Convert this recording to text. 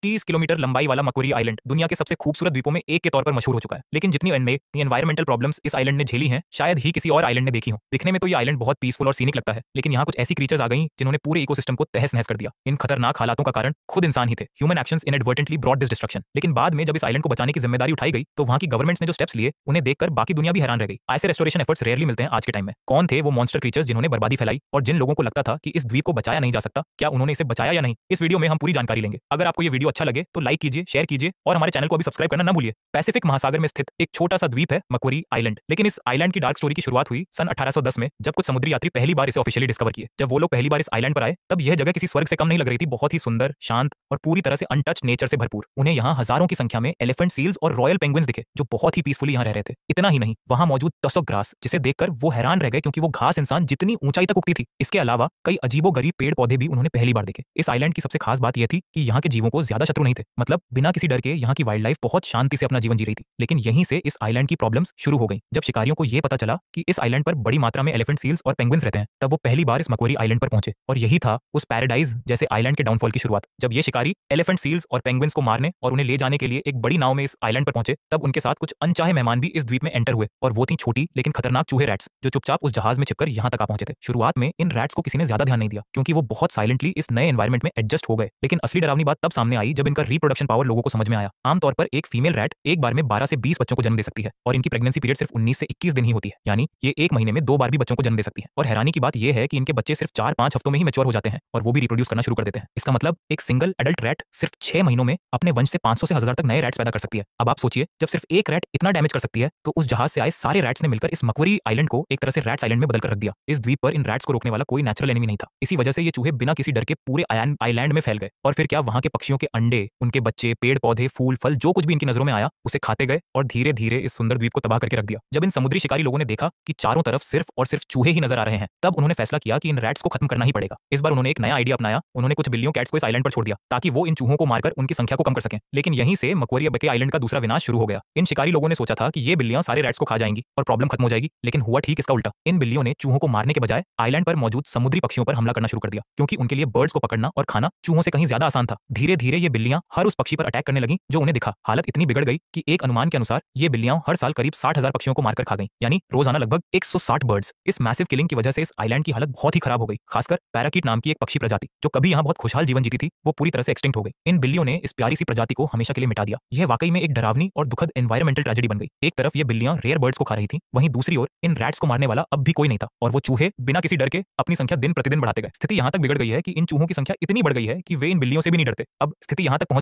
30 kilometre लंबाई वाला मकोरी island दुनिया के सबसे खूबसूरत द्वीपों में एक के तौर पर मशहूर हो चुका है। लेकिन जितनी एनवायरमेंटल प्रॉब्लम्स इस आइलैंड ने झेली हैं, शायद ही किसी और आइलैंड ने देखी हो। दिखने में तो ये आइलैंड बहुत पीसफुल और सीनिक लगता है, लेकिन यहाँ कुछ ऐसी क्रीचर्स आ गई जिन्होंने पूरे इकोसिस्टम को तहस नहस कर दिया। इन खतरनाक हालातों का कारण खुद इंसान ही थे। Human actions inadvertently brought this destruction. लेकिन बाद में जब इस आइलैंड को बचाने की जिम्मेदारी उठाई गई, तो वहाँ की गवर्नमेंट्स ने जो स्टेप्स लिए, उन्हें देखकर बाकी दुनिया भी हैरान रह गई। ऐसे रेस्टोरेशन एफर्ट्स रेयरली मिलते हैं आज के टाइम में। कौन थे वो मॉन्स्टर क्रीचर्स जिन्होंने बर्बादी फैलाई, और जिन लोगों को लगता था कि इस द्वीप को बचाया नहीं जा सकता, क्या उन्होंने इसे बचाया या नहीं? इस वीडियो में हम पूरी जानकारी लेंगे। अगर आपको ये वीडियो अच्छा लगे तो लाइक कीजिए, शेयर कीजिए और हमारे चैनल को भी सब्सक्राइब करना ना भूलिए। पैसिफिक महासागर में स्थित एक छोटा सा द्वीप है मक्वारी आइलैंड। लेकिन इस आइलैंड की डार्क स्टोरी की शुरुआत हुई सन 1810 में, जब कुछ समुद्री यात्री पहली बार इसे ऑफिशियली डिस्कवर किए। जब वो लोग पहली बार इस आइलैंड पर आए, तब यह जगह किसी स्वर्ग से कम नहीं लग रही थी। बहुत ही सुंदर, शांत और पूरी तरह से अनटच नेचर से भरपूर। उन्हें यहाँ हजारों की संख्या में एलिफेंट सील्स और रॉयल पेंगुइन्स दिखे, जो बहुत ही पीसफुली यहाँ रह रहे थे। इतना ही नहीं, वहाँ मौजूद टसक ग्रास, जिसे देखकर वो हैरान रह गए क्योंकि वो घास इंसान जितनी ऊंचाई तक उगती थी। इसके अलावा कई अजीबोगरीब पेड़ पौधे भी उन्होंने पहली बार देखे। इस आइलैंड की सबसे खास बात यह थी कि यहाँ के जीवों को ज्यादा शत्रु नहीं थे। मतलब बिना किसी डर के यहाँ की वाइल्ड लाइफ बहुत शांति से अपना जीवन जी रही थी। लेकिन यहीं से इस आइलैंड की प्रॉब्लम्स शुरू हो गई। जब शिकारियों को यह पता चला कि इस आइलैंड पर बड़ी मात्रा में एलिफेंट सील्स और पेंगुइन्स रहते हैं, तब वो पहली बार इस मक्वारी आइलैंड पर पहुंचे। और यही था उस पैराडाइज जैसे आइलैंड के डाउनफॉल की शुरुआत। जब ये शिकारी एलिफेंट सील्स और पेंगुइन्स को मारने और उन्हें ले जाने के लिए एक बड़ी नाव में इस आइलैंड पर पहुंचे, तब उनके साथ कुछ अनचाहे मेहमान भी इस द्वीप में एंटर हुए। और वो थी छोटी लेकिन खतरनाक चूहे रैट्स, जो चुपचाप उस जहाज में छिपकर यहाँ तक आ पहुंचे थे। शुरुआत में इन रैट्स को किसी ने ज्यादा ध्यान नहीं दिया, क्योंकि वो बहुत साइलेंटली इस नए एनवायरमेंट में एडजस्ट हो गए। लेकिन असली डरावनी बात तब सामने आई जब इनका रिप्रोडक्शन पावर लोगों को समझ में आया। आमतौर पर एक फीमेल रैट एक बार में 12 से 20 बच्चों को जन्म दे सकती है, और इनकी प्रेगनेंसी पीरियड सिर्फ 19 से 21 दिन ही होती है। यानी ये एक महीने में 2 बार भी बच्चों को जन्म दे सकती है। और हैरानी की बात यह है कि इनके बच्चे सिर्फ 4-5 हफ्तों में ही मैच्योर हो जाते हैं, और वो भी रिप्रोड्यूस करना शुरू कर देते हैं। इसका मतलब एक सिंगल एडल्ट रैट सिर्फ 6 महीनों में अपने वंश से 500 से 1000 तक नए रैट्स पैदा कर सकती है। अब आप सोचिए, जब सिर्फ एक रैट इतना डैमेज कर सकती है, तो उस जहाज से आए सारे रैट्स ने मिलकर इस मक्वारी आइलैंड को एक तरह से रैट्स आइलैंड में बदल कर रख दिया। इस द्वीप पर इन रैट्स को रोकने वाला कोई नेचुरल एनिमी नहीं था। इसी वजह से ये चूहे बिना किसी डर के पूरे आइलैंड में फैल गए। और फिर क्या, वहां के पक्षियों के अंडे, उनके बच्चे, पेड़ पौधे, फूल फल, जो कुछ भी इनकी नजरों में आया उसे खाते गए, और धीरे धीरे इस सुंदर द्वीप को तबाह करके रख दिया। जब इन समुद्री शिकारी लोगों ने देखा कि चारों तरफ सिर्फ और सिर्फ चूहे ही नजर आ रहे हैं, तब उन्होंने फैसला किया कि इन रैट्स को खत्म करना ही पड़ेगा। इस बार उन्होंने एक नया आइडिया अपनाया। उन्होंने कुछ बिल्लियों कैट्स को इस आइलैंड पर छोड़ दिया, ताकि वो इन चूहों को मारकर उनकी संख्या को कम कर सकें। लेकिन यहीं से मक्वारी के आइलैंड का दूसरा विनाश शुरू हो गया। इन शिकारी लोगों ने सोचा था कि ये बिल्लियां सारे रैट्स को खा जाएंगी और प्रॉब्लम खत्म हो जाएगी, लेकिन हुआ ठीक इसका उल्टा। इन बिल्लियों ने चूहों को मारने के बजाय आइलैंड पर मौजूद समुद्री पक्षियों पर हमला करना शुरू कर दिया, क्योंकि उनके लिए बर्ड्स को पकड़ना और खाना चूहों से कहीं ज्यादा आसान था। धीरे धीरे ये बिल्लियां हर उस पक्षी पर अटैक करने लगी जो उन्हें दिखा। हालत इतनी बिगड़ गई कि एक अनुमान के अनुसार ये बिल्लियां हर साल करीब 60,000 पक्षियों को मारकर खा गईं, यानी रोजाना लगभग 160 बर्ड्स। इस मैसिव किलिंग की वजह से इस आइलैंड की हालत बहुत ही खराब हो गई। खासकर पैराकीट नाम की एक पक्षी प्रजाति, जो कभी यहाँ बहुत खुशहाल जीवन जीती थी, वो पूरी तरह से एक्सटिंक्ट हो गई। इन बिल्लियों ने इस प्यारी सी प्रजाति को हमेशा के लिए मिटा दिया। यह वाकई में एक डरावनी और दुखद एनवायरमेंटल ट्रेजेडी बन गई। एक तरफ ये बिल्लियां रेयर बर्ड्स को खा रही थी, वहीं दूसरी ओर इन रैट्स को मारने वाला अब भी कोई नहीं था, और वो चूहे बिना किसी डर के अपनी संख्या दिन प्रतिदिन बढ़ाते गए। स्थिति यहाँ तक बिगड़ गई है कि इन चूहों की संख्या इतनी बढ़ गई है कि वे इन बिल्लियों से भी नहीं डरते। अब स्थिति यहाँ तक पहुंच